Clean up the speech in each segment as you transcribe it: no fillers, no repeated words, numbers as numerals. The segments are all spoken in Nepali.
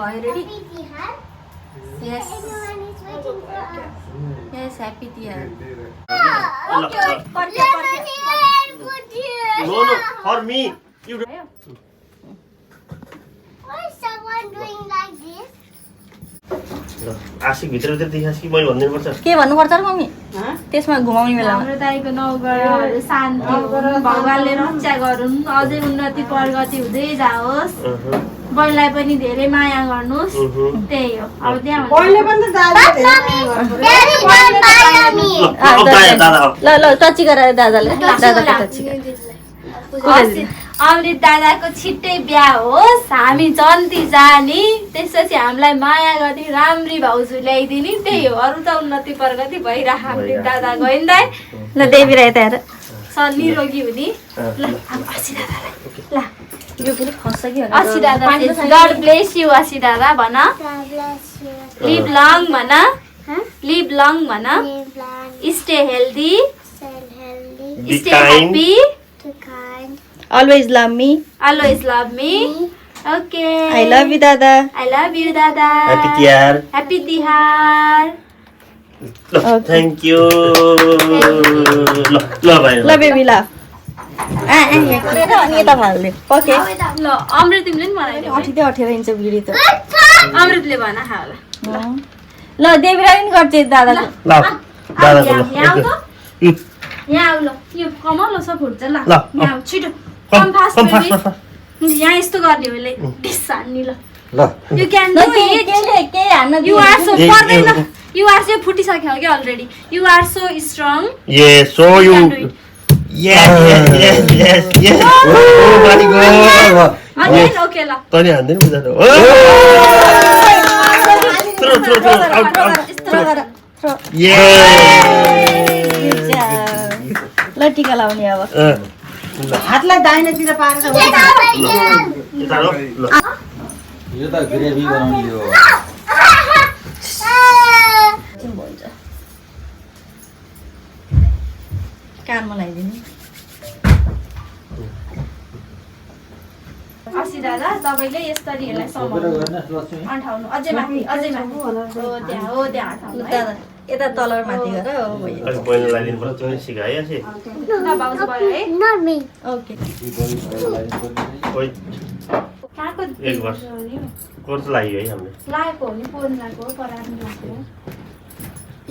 भयो ready yes yes happy Tihar No, for me. You. आशिक भित्र देखास् कि मैले भनिदिनु पर्छ के भन्नुपर्छ र मम्मी त्यसमा घुमाउने बेलामा हाम्रो दाइको नौग्रहहरू शान्ति भगवानले रक्षा गरून् अझै उन्नति प्रगति हुँदै जाओस् बहिनीलाई पनि धेरै माया गर्नुहोस् त्यही हो अब त्यहाँ ल ल टची गराएर दादाले दादाको टची अमृत दादाको छिट्टै बिहा होस् हामी जन्ती जाने त्यसपछि हामीलाई माया गर्ने राम्री भाउजू ल्याइदिने त्यही हो अरू त उन्नति प्रगति भइरह अमृत दादा गइन्दै ल देवी राई त हेर निरोगी हुने ल अब असी दादालाई ल यो पनि खस्छ कि असी दादा गड ब्लेस यु असी दादा भन लिभ लङ भन लिभ लङ भन stay healthy stay happy always love me always love me okay I love you dada I love you dada Happy Tihar. Happy Tihar Thank you. ल भाइ ल बेबी ल अनि यता भाल्ने ओके ल अमृत तिमीले नि बनाइदियो अठेर इन्च भिडियो त अमृतले भन खाला ल देवी राई नि गर्छ दादाको ल दादाको यहाँ आऊ त यहाँ आऊ ल यो कमलो छ फुट्छ ल यहाँ आऊ छिटो कम फास्ट बेबी यहाँ यस्तो गर्ने हो ले डिसान्नी ल यु क्यान डु इट के हान्न यु आर सो पर्दैन यु आर सो फुटिसक्यो के already you are so strong Yes, so you. Yes. Oh my god. अनि ओके ल तनी हान्दैन बुझानो ओ थ्रो ल टिका लाउने अब हातलाई दाहिनेतिर पारेर यो त ग्रेभी बनाउने हो कानमा लगाइदिनु असी दादा तपाईले यसरी यसलाई समाउनु अन्ठाउनु अझै माथि हो त्यहाँ अन्ठाउनु है दादा यता तल माथि गर हो भयो अनि पहिला लाइदिनु पर्छ तिमीले सिकाए आछे ल भाउजू भयो है ओके ओइ कहाँको एक वर्ष कोर्स लाग्यो है हामीले लागेको हो नि पूर्णिमाको परानी लाग्यो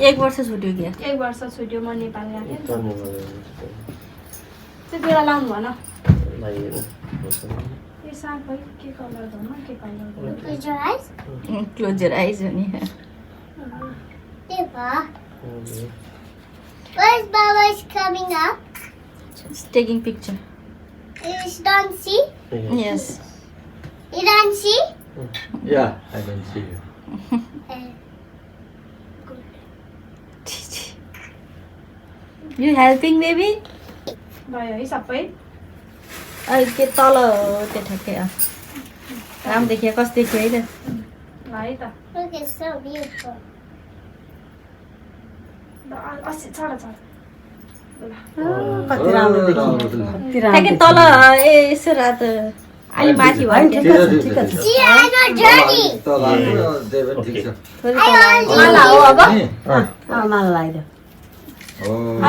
एक वर्ष छुट्यो क्या एक वर्ष छुट्यो म नेपाल गएको थिएँ धन्यवाद त्यो बेला लाउनु भन लाग्यो यो साग के कलर भन के कलर क्लोज योर आइज हो नि Where's Baba's coming up? Taking picture Is Dancy? Yes Is Dancy? Yeah I can see you you helping baby भयो है सबै के तल त्यो ठ्याक्कै राम्रो देखियो कस्तो देखियो है त ल है त Look, it's so beautiful. अस्सी छ कति राम्रो देखियो कति ठ्याक्कै राम्रो तल यसो रात अलि माथि भयो ठिक छ ठिक छ See, I'm not dirty. त लाग्यो देवन ठिक छ माला हो अब माला लगाइदियो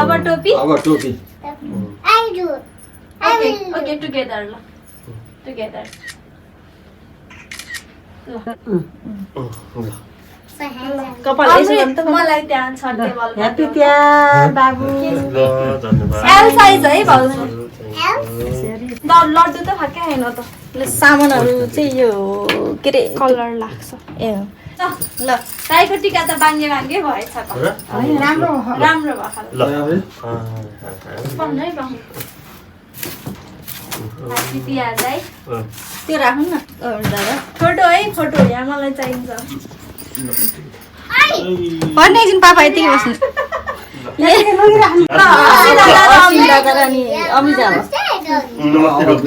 अब टोपी अब टोपी I do. I okay will. Okay together ल टुगेदर My hands are. कपाल यसो गर्नु त मलाई त्यहाँ छ टेबल ह्याप्पी तिहार बाबु धन्यवाद एल साइज है भाउजू Else? लड्डु त खाकै हैन त सामानहरू चाहिँ यो के अरे कलर लाग्छ ए ल ताईको टिका त बाङ्गे बाङ्गे भएछ त राम्रो राम्रो भयो ल पन्ध्रै भयो ह्याप्पी तिहार है त्यो राख्नु न दादा फोटो है फोटो यहाँ मलाई चाहिन्छ भन्ने एकछिन पापा यतिकै बस्नु दादा र नि अमिजा हो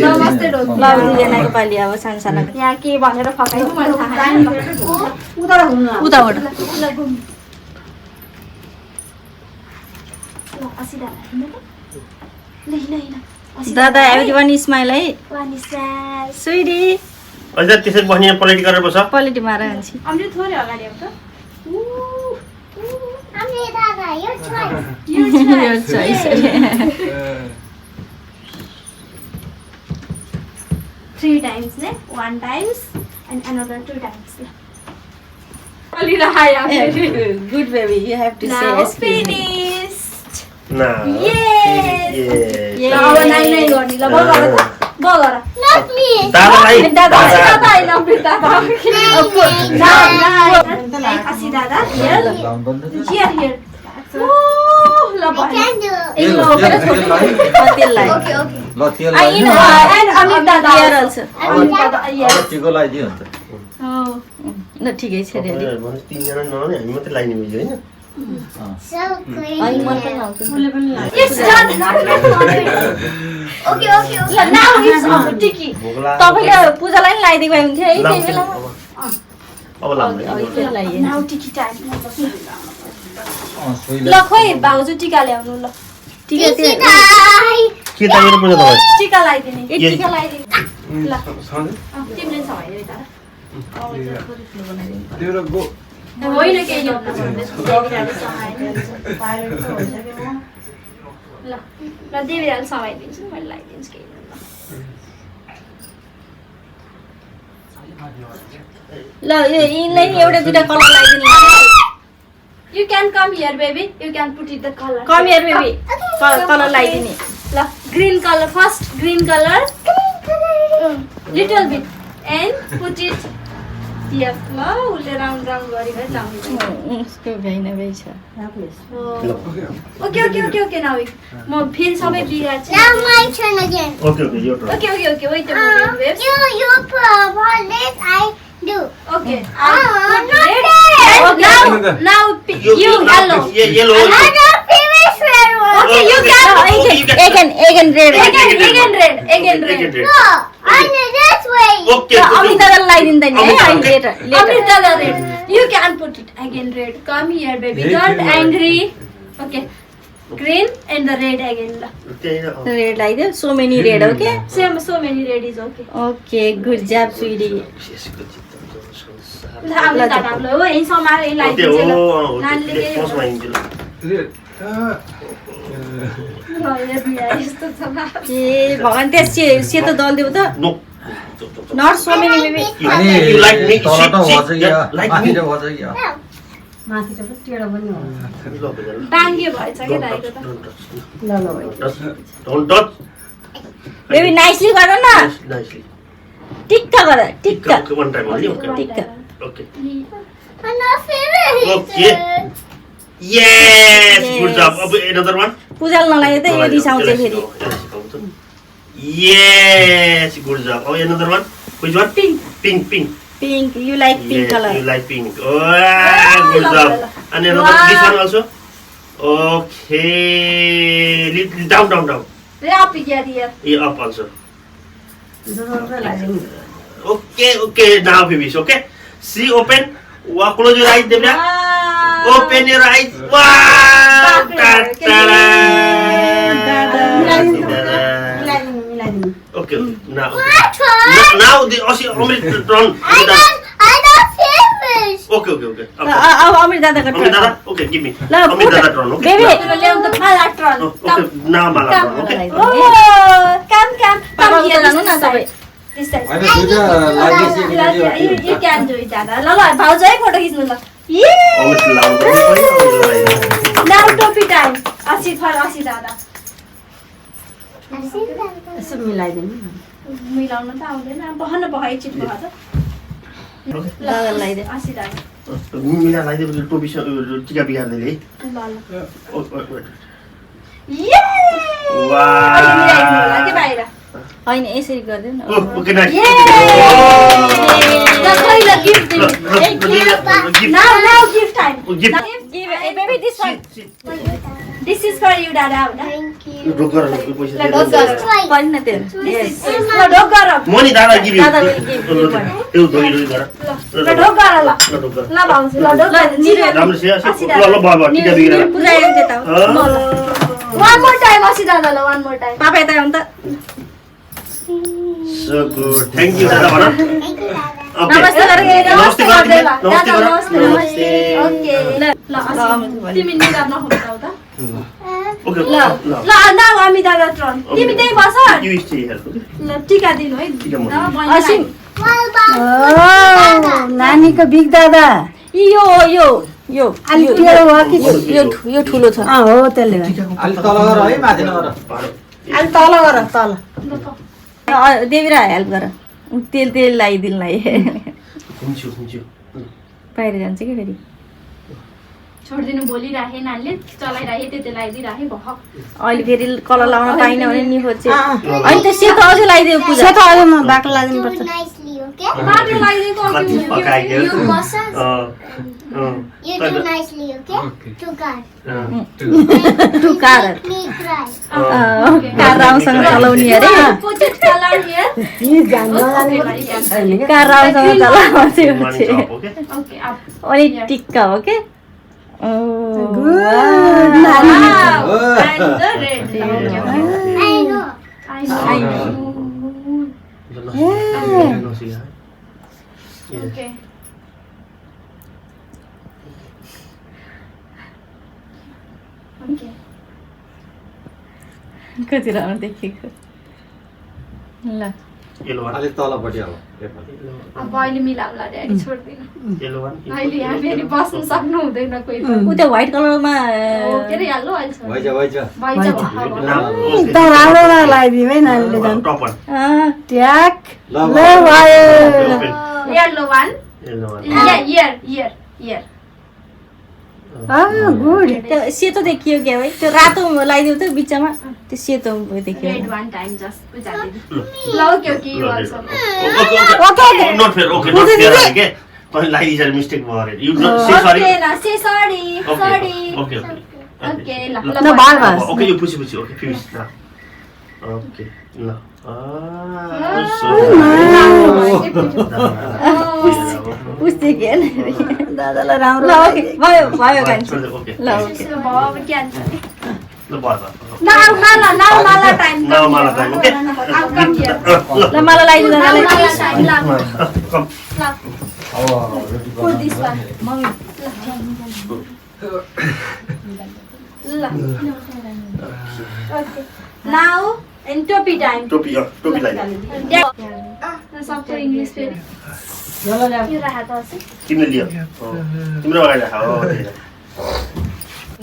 नमस्ते डोकी ल दुईजनाको पालि अब सानो सानो यहाँ के भनेर फकाइदिनु मैले थाहा छैन उताबाट ल घुम ल असिदा ल ल ल दादा एभ्री वान स्माइल है वानी स्याल स्विटी अहिले त त्यसरी बस्ने पलेटी गरेर बस्छ पलेटी मार हान्छ अमृत थोरै अगाडि आउँछ Mommy, Dada, your choice. Your choice. 3 times ne 1 times and another 2 times only the high Good baby, you have to say now yes. finished Now, yes yes. now nai गर्ने ल ब गर Not me. दादालाई दादा हैन अमृत दादा आसी दादा here Down button. here ल I can do it. Yes, yes, yes, line. तेल लाइ okay okay ल तेल I लगाइदिनु। know and अमृत दादा Here also. अमृत दादा yes अब टिको लगाइदियो अन्त। ल ठिकै छ रेडी भने 3 जना नआउने हामी मात्रै लाइने मिल्यो हैन So crazy. अनि मन पनि आउँछ it's done okay okay okay now it's on tiki भोक लाग्यो तपाईले पूजालाई नि लगाइदिएको भए हुन्थ्यो है त्यही बेला अब लाग्दैन अहिले लगाइए now tiki time सुई ल खोइ भाउजू टिका ल्याउनु ल ठिकै Tiki थियो time. के चाहियो पूजा तपाईँ टिका लगाइदिने ए टिका लगाइदिनु ल तिमीले समाइदियो त होइन केही ल ल देवीराले समाइदिन्छु मैले लगाइदिन्छु केही ल यो यिनलाई नि एउटा दुइटा कलर लगाइदिनु You can come here, baby. You can put it the color. Come here baby colour लगाइदिने La, green color first. Green color. Little bit. And put it here. La, उले round round गरेर जाउँ. उसको भएन भइ छ Okay, okay, okay, okay. Now म फेरि सबै बिगार्छु. Now my turn again. Okay okay यो try Okay, okay, okay. Wait a moment, babes. You put this, I do. Okay. Not Red. red. Oh, now you yellow. Yellow I don't finish red one. Okay, you can. Again red Again red. No, I need this way. Okay अमितालाई लगाइदिँदैन है अहिले later Amrit Dada red. You can put it again red. Come here, baby. Don't angry. Okay. Green and the red again. La. Red लगाइदियो so many red okay Same, so many red is okay. Okay good जब स्विटी ल Amrit Dada ल हो यही समाएर यही लगाइदिन्छ ल. नानीले केही ल हेर्नु यार यस्तो छ ल. ए भगवान त्यस सेतो दल देऊ त no not so many baby अनि You like me? तल त Sit, भन्छ sit. कि Like माथि me? त भन्छ कि माथि त टेढो पनि हो बाङ्गे भएछ के दाइको त. ल ल डोन्ट टच बेबी नाइसली गर न नाइसली टिक्क गर tick one time only okay tick okay I'm not finished. Okay. Yes, good job. अब another one. पूजाले नलागे त यो रिसाउँछ फेरि Yes, good job. Oh, another one. Which one? Pink. Pink. Pink you like pink Yes, colour you like pink. Oh, good job. And another, this one also. Okay. Little down. रे up here. Yeah, up also. जोरले लाग्यो Okay. Now finish. Okay. See, open. Wow, close your eyes, Devya. Open your eyes. Wow. Ta-da. मिलाइदिनु Okay. Now. My turn. Now the Amrit turn. I don't finish. Okay. अब अमिर दादाको Amrit turn. Dada. Okay, give me. ल Amrit Dada turn. Okay. Baby ल्याउनु त माला turn. Oh, okay. Now Mala turn. Okay. Oh, come. Papa Come here. उता जानु न तपाईँ This side. होइन दुईटा लागिसक्यो You can do it, Dada. ल भाउजू है फोटो खिच्नु ल. Amrit loud. Now topi time. Asi Dada. यसो मिलाइदिनु मिलाउन त आउँदैन बहन बहाइ चिट भयो त. दादा लगाइदियो Asi Dada. मिला लाइदियो टोपी टिका बिगार्दैले है ल ल. Wow. अलि मिलाइदिनु होला के बाहिर. होइन यसरी गरिदिनु न Okay, nice. ल खोइ ल गिफ्ट दिनु. Now gift time. Gift. Baby this one This is for you, Dada. Thank you. ढोक गरेर पैसा ल दिएर। ढोक गर. पनि न त्यो ल ढोक गर. मनी दादा गिभ यु दादा will give you one. त्यो धोइ गर ल ढोक गर ल. ल ढोक गर ल भाउजू ल ढोक गर. राम्रो छ ल बाबा टिका बिगार पूजा एक देता हो One more time, Asi Dada. One more time. पापा यता आउनु त So good. Thank you दादा भन Thank you. Okay. नमस्ते गरेर नमस्ते गर तिमीले। दादा, नमस्ते गर। नमस्ते। नमस्ते। ओके ल तिमी निगार नहुँदा त Okay, ल ल हामी दादा ट्रन तिमी त्यही बस You stay here, okay? ल टिका दिनु है टिका म ल, दिन्छु। बहिनीलाई। नानीको बिग दादा यो यो यो अलिक टेढो भयो कि यो ठुलो छ हो त्यसले गर्दा। अलि तल गर है माथि नगर अलि तल गर तल देवीरा हेल्प गर तेल तेल लगाइदिनुलाई हुन्छु। बाहिर जान्छ कि फेरि छोडिदिनु बोलिराखे नानीले चलाइराखे त्यति लगाइदिइराखे भख अहिले फेरि कलर लगाउन पाइन भने नि खोज्छ अँ, अनि त्यो सेतो अझै लगाइदियो पूजा सेतो अझै म बाक्लो लगाइदिनु पर्छ nicely, okay? माटो लगाइदिएको कति पकाइदियो। You massage. अँ, You do nicely, okay? To God. To car Me cry. Car राम्रोसँग चलाउने अरे पोचेट कलर हियर यी जान्न जाने छैन क्या। कार राम्रोसँग चलाउँछ morning job, okay? ओके अब अनि टिक्का हो के गुड नानी and the red I know. I know. Okay. Okay. कति राम्रो देखेको ल अलिक तलपट्टि अब पेपर अब अहिले मिलाउँला ड्याडी छोड्दिनु Yellow one. अहिले यहाँ फेरि बस्नु सक्नु हुँदैन कोही त ऊ त्यो व्हाइट कलरमा के अरे हाल्नु अहिले भइज भइज भइज Now, त राम्रो लगाइदियो है नानीले झन् top one. ट्याक ल ल भयो Open. Yellow one Yellow one. Here good त्यो सेतो देखियो क्या है त्यो रातो लगाइदियो त बिचमा त्यो सेतो देखियो रेड वान टाइम जस्ट बुझा दिनु ल okay okay you also Okay. Not fair. Okay, not fair. Okay. तैँले लगाइदिन्छ mistake भयो अरे. You not say sorry. Okay न say sorry Okay. Sorry Okay. Okay ल ल भयो भयो Okay, you push. Okay, finish. Now. Okay. No. बुझ्दै कि दादालाई राम्रो ल ओके भयो भयो कान्छी Okay. ल ओके अब के भन्छ ल भयो नाउ माला टाइम Now माला time, okay? I'll come here. ल मलाई लगाइदिनु Now दादालाई माला टाइम ल Come. put this one ल ओके नाउ इन टोपी टाइम टोपी लगाइदियो। सबको इङ्ग्लिस फेरि यो राख त अछि तिमीले लियो। तिम्रो अगाडि राख। हो, त्यही राख।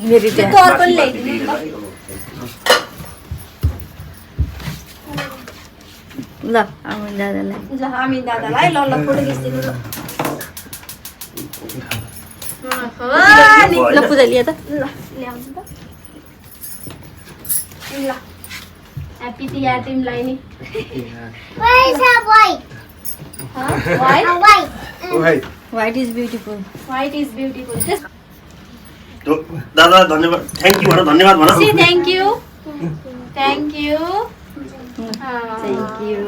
फेरि त्यहाँ त्यो अर्को ल्याइदिनु ल आउनु दादालाई ल हामी दादालाई ल ल फोटो खिच्दिनु ल ल पूजा लियो त ल ल्याउँछु त ल ह्याप्पी तिहार तिमीलाई नि Where is her white? White A white. White is beautiful white is beautiful तो दादा धन्यवाद। थ्याङ्क यू भन। धन्यवाद भन। से thank you thank you thank you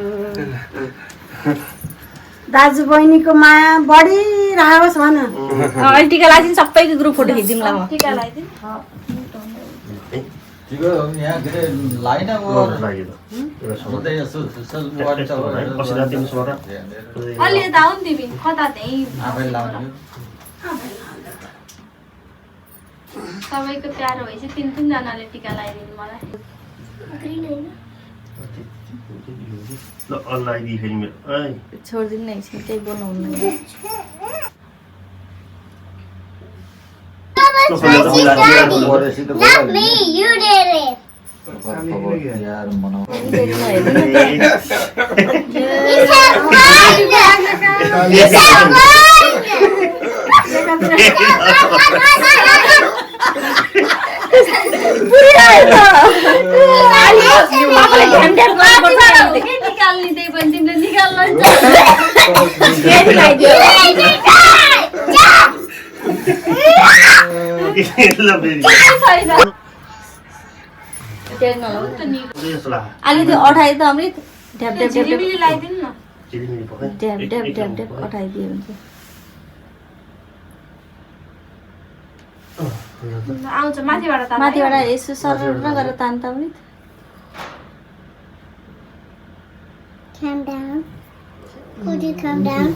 दाजु बहिनीको माया बढिरहेको छ भन अहिले टिका लगाइदिनु सबैको ग्रुप फोटो खिचिदिउँला म टिका लगाइदिनु तिम्रो यहाँ के अरे लाइन अब लाग्यो त। एउटा सबै सधैँ यसो सुसल गर्छ पछि राति सोरा। अलि यता आऊ नि तिमी कता त्यहीँ आफै लाउने सबैको प्यारो भएपछि तिन तिनजनाले टिका लगाइदिनु मलाई ल लगाइदिए फेरि मेरो। ऐ छोडिदिनु न एकछिन केही बोल्नुहुन्न That was Tracy's daddy. Not me. You did it. यार मनाउ You said one. You said के निकाल्ने त्यही पनि तिमीले निकाल्न ल फेरि। छैन यस्तो लाग्यो। अलि त्यो अठाइ त अमृत ढ्याप ढ्याप ढ्याप ढ्याप झिलिमिली लगाइदिनु न चिलिमिली पकाइ। ढ्याप ढ्याप ढ्याप ढ्याप अठाइदियो भने चाहिँ आउँछ माथिबाट तान्नु है। माथिबाट यसो सरर गरेर तान त अमृत Calm down. Could you come down?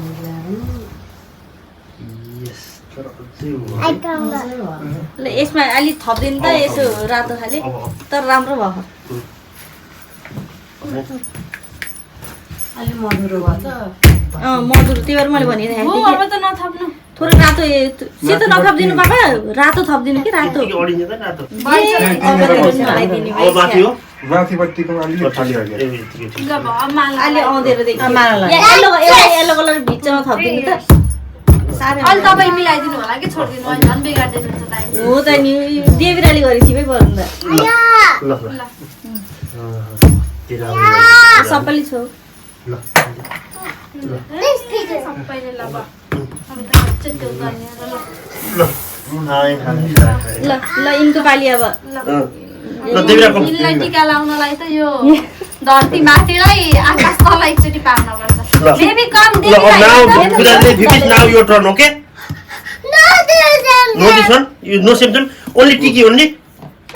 Yes. तर अझै हो। I come down. ल यसमा अलि थपिदिनु त यसो रातो खाले तर राम्रो भयो अलि मधुरो भन्छ मधुर त्यही भएर मैले भनिरहेको थिएँ अब त नथप्नु थोरै रातो सेतो नथपिदिनु बाबा रातो थपिदिनु कि रातो के अडिन्छ त रातो। हलाइदिने अब माथि हो। माथिपट्टिको अलिअलि खाली हो क्या। ए यतिकै ठिक। ल माला अलि आउँदै रहेछ मालालाई। येल्लो कलर भित्रमा थपिदिनु त साह्रै अलि तपाईँ मिलाइदिनु होला कि छोडिदिनु अहिले झन् बिगारिदिनुहुन्छ टाइम हो त नि देवीराले गरेको थिएँ पर्नु त ल ल। तेरा सबैले छौ ल। This picture. सबैले ल अब त चट्टो गर्ने र ल ल। हाय हाय हाय। ल ल यिनको पाली अब ल देवीराको यिनलाई टिका लाउनलाई त यो धरती माथिलाई आकाश तल एकचोटि पार्नुपर्छ ल। बेबी कम ल now Vivi's now your turn, okay? No, there's No this one. You no symptom. Only tiki only.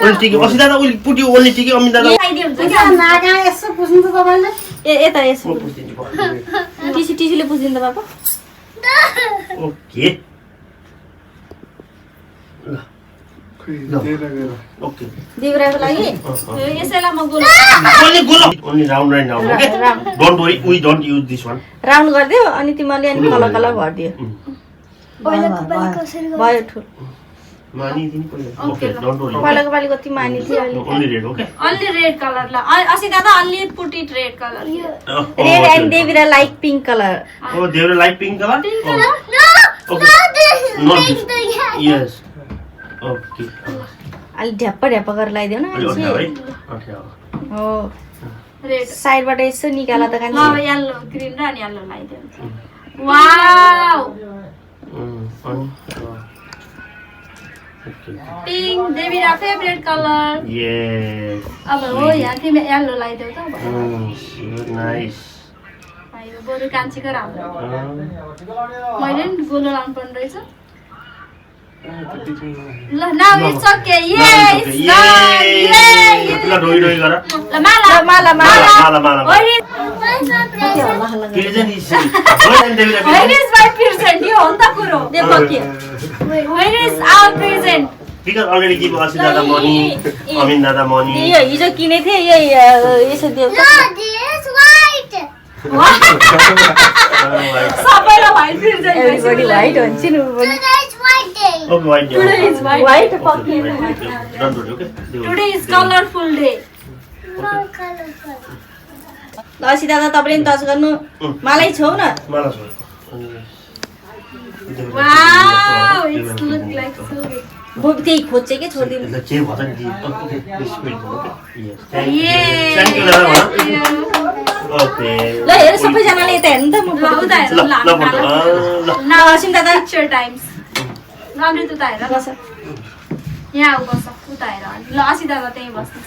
Only tiki. Asi dada will put you only tiki. Amin dada. आइदियो हुन्छ क्या नागा यसो पुस्नु त तपाईँले यता यसो म पुछ्दिन्छु। टिसीले पुजिदिनु त बाबा Okay. ल। खै तेरा गएर। Okay. देवीराको लागि यसैलाई म गोलो Only go. Only round right now, okay? Don't worry. We don't use this one. Round गरिदियो अनि तिमीले अनि कलर कलर भरिदियो भयो ठुलो Mani dini पहिला. Okay. Don't worry. पहिलाको पालि कति मानी थियो अहिले Only red, okay? अलि रेड कलर ल अस्ति दादा अलि put it red colour red and देवीरा like pink colour Oh, they were like pink color. No, Okay. Not make this. the Yes. Okay. अलि ढ्याप्प ढ्याप्प गरेर लगाइदियो न अलि अड्ठ्यारो है? अल्छी अड्ठ्यारो। हो रेड साइडबाट यसो निकाला त ल कान्छी येल्लो ग्रीन र अनि येल्लो लगाइदियो वाउ अनि Okay. पिङ्क देवीरा फेभरेट कलर Yes. अब हो यहाँ तिमी येल्लो लगाइदेऊ त So nice. भयो बरु कान्छीको राम्रो मैले नि गोलो लाउनु पर्ने रहेछ ल नाउ इट्स ओके ये इट्स डन ल डोइ डोइ गर। ल माला माला माला माला माला। ओइ Present is Present देवीरा वेयर इज माय प्रेजेन्ट यो हो नि त कुरो देव के where is our present Because already give us dada money. Amin dada money. यो हिजो किनेको थिएँ यही यसो देऊ No, this white. सबैलाई व्हाइट प्रेजेन्ट एभ्रीबडी वाइट हुन्छ नि Today's white day. Okay, white. Today is white white Okay, पक्की white. Don't worry, okay? Today is colourful day More colorful. ल अस्ति दादा तपाईँले नि टच गर्नु मलाई छौ न माला छ। Wow it's look like so good त्यही खोज्छ कि छोडिदिनु ल के भन्छ नि ओके दिस स्पिड ओके यस ये थ्यांक यू दादा ओके ल हेर सबैजनाले यता हेर्नु त म फोटो उता हेर ल ल फोटो ल न असिम दादा पिक्चर टाइम्स राम्रो उता हेर बस यहाँ आऊ बस उता हेर ल अस्ति दादा त्यहीँ बस्नु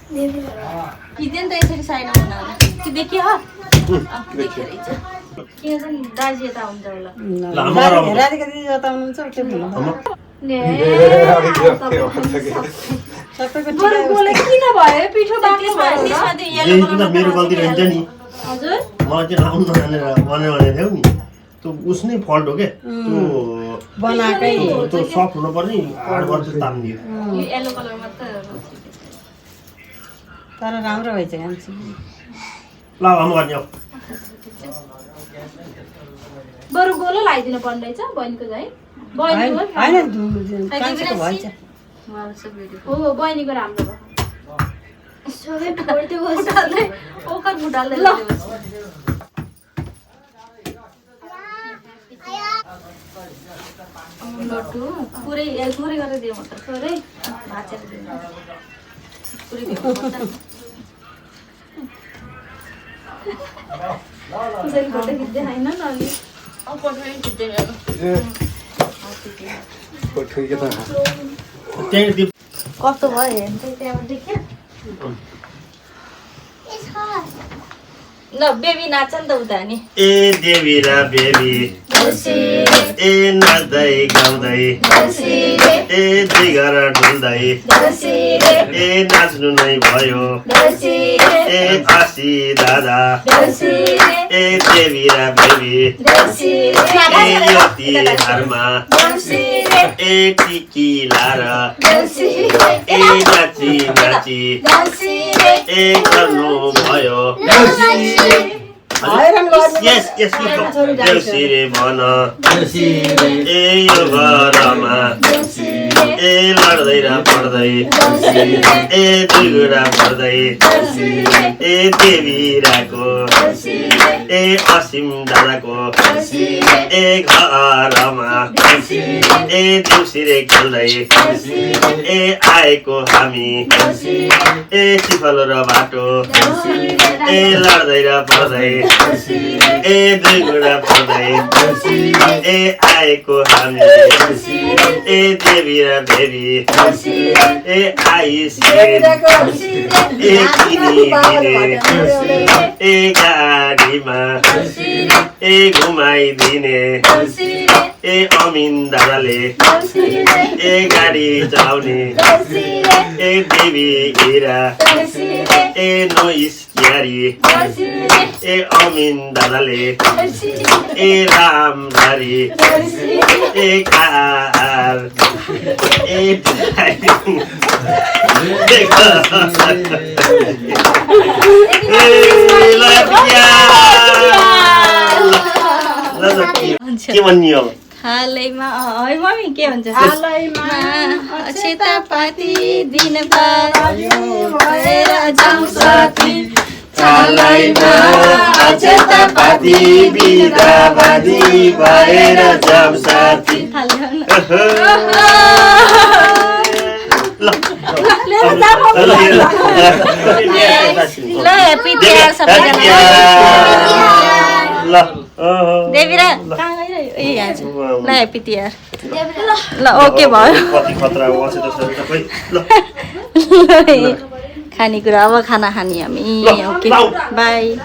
किन त यसरी साइडमा बनाउनु कि देखियो देखियो रहेछ किन चाहिँ दाजु यता हुन्छ होला ल हाम्रो हेरादेखि जता हुनुहुन्छ त्यो भन्नु सबैको बरु गोले किन भयो पिठो बाक्लो भयो त्यसमा त्यो यही येलो किन मेरो गल्ती रहन्छ नि हजुर मलाई चाहिँ लाउन नजानेर बनायो भने थियौ नि त्यो उसनै फल्ट हो के त्यो बनाएकै त्यो सफ्ट हुनु पर्ने हार्ड वर्क चाहिँ तान्दियो यो येलो कलर मात्र तर राम्रो भएछ कान्छी ल हम गर्ने हो बरु गोलो लगाइदिनु पर्ने रहेछ बहिनीको चाहिँ बहिनीको होइन कान्छीको भएछ हो बहिनीको राम्रो भयो सबै फोड्दै बस्दै ओखर फुटाल्दै लड्डु पुरै पुरै गरेर दियो म त पुरै भाँचेर दिनु पुरै दियो त्यसरी फोटो खिच्दै होइन न अलि फोटो पनि खिच्दै फोटो के त त्यही त्यो कस्तो भयो हेर्नु चाहिँ त्यहाँबाट देख्यो It's hot. ल बेबी नाच्छ नि त उता नि ए देवीरा बेबी ए नाच्दै गाउँदै ए जिगर डुल्दै ए नाच्नु नै भयो ए आसी दादा ए देवी र बेबी ए यति हारमा ए टिकी लार ए नाची नाची ए गर्नु भयो यस यस देउसिरे भन ए यो घरमा ए लड्दै र पढ्दै ए दुईगुडा पढ्दै ए देवी राको ए असीम दादाको ए घरमा ए देउसिरे खेल्दै ए आएको हामी ए चिफल र बाटो ए लड्दै र पढ्दै ए दुईगुडा पढ्दै ए आएको हामी ए देवी र बेबी ए आइसक्रिम ए किनिदिने ए गाडीमा ए घुमाइदिने ए अमिन दादाले ए गाडी चलाउने ए देवी हिरा ए नोइस क्यारी ए अमिन दादाले ए रामधारी ए कार ए के भन्ने हो हालैमा है मम्मी के भन्छ अक्षतापाती दिन भएर जाउँ साथी हालैमा अक्षतापाती बिदाबादी भएर जाउँ साथी ल हेप्पी तिहार सबैजना ल देवीरा कहाँ गइरह्यो ए यहाँ छ ल हेप्पी तिहार ल ओके भयो कति खतरा बसेछ सबै ल खानेकुरा अब खाना खाने हामी ओके बाई